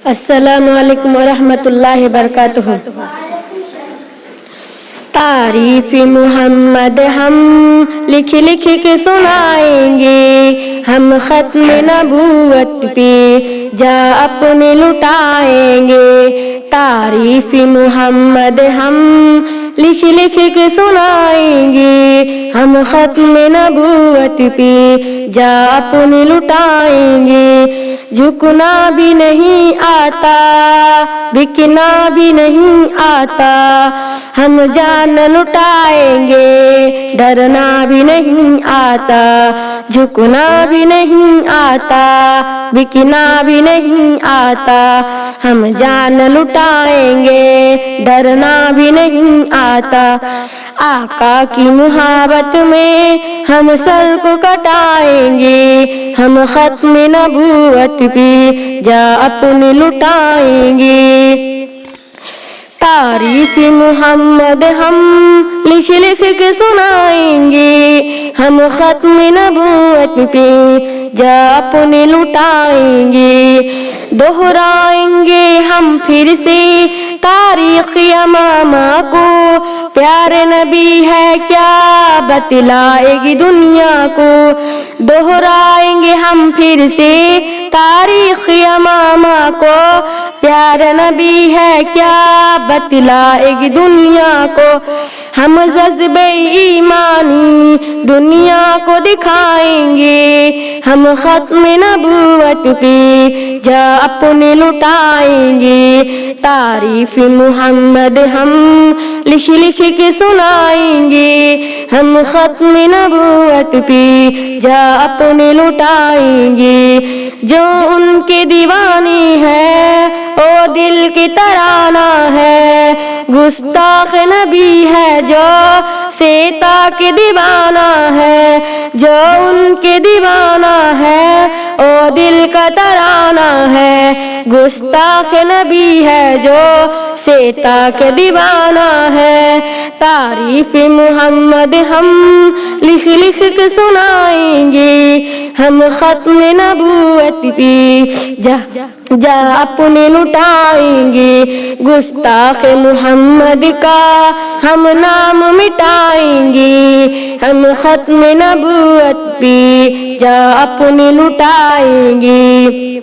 السلام علیکم ورحمۃ اللہ وبرکاتہ۔ تعریف محمد ہم لکھ لکھ کے سنائیں گے، ہم ختم نبوت پہ جا اپنے لٹائیں گے۔ تعریف محمد ہم لکھ لکھ کے سنائیں گے، ہم ختم نبوت پہ جا اپنے لٹائیں گے۔ جھکنا بھی نہیں آتا، بکنا بھی نہیں آتا، ہم جان لٹائیں گے۔ ڈرنا بھی نہیں آتا، جھکنا بھی نہیں آتا، بکنا بھی نہیں آتا، ہم جان لٹائیں گے۔ ڈرنا بھی نہیں آتا، آقا کی محبت میں ہم سر کو کٹائیں گے، ہم ختم نبوت پہ جا اپنے لٹائیں گے۔ تعریف محمد ہم لکھ لکھ کے سنائیں گے، ہم ختم نبوت پہ جا اپنے لٹائیں گے۔ دہرائیں گے ہم پھر سے تاریخ امامہ کو، پیارے نبی ہے کیا بتلائے گی دنیا کو۔ دہرائیں گے ہم پھر سے تاریخ امامہ کو، پیارے نبی ہے کیا بتلائے گی دنیا کو۔ ہم جذبہ ایمانی دنیا کو دکھائیں گے، ہم ختم نبوت پہ جا اپنے لٹائیں گے۔ تعریف محمد ہم لکھ لکھ کے سنائیں گے، ہم ختم نبوت پہ جا اپنے لٹائیں گے۔ جو ان کے دیوانے ہیں او دل کی ترانہ ہے، گستاخ نبی ہے جو سیتا کے دیوانہ ہے۔ جو ان کے دیوانہ ہے او دل کا ترانہ ہے، گستاخ نبی ہے جو سیتا کے دیوانہ ہے۔ تعریف محمد ہم لکھ لکھ کے سنائیں گے، ہم ختم نبوت پہ جا اپنے لٹائیں گے۔ گستاخ محمد کا ہم نام مٹائیں گے، ہم ختم نبوت پہ جا اپنے لٹائیں گے۔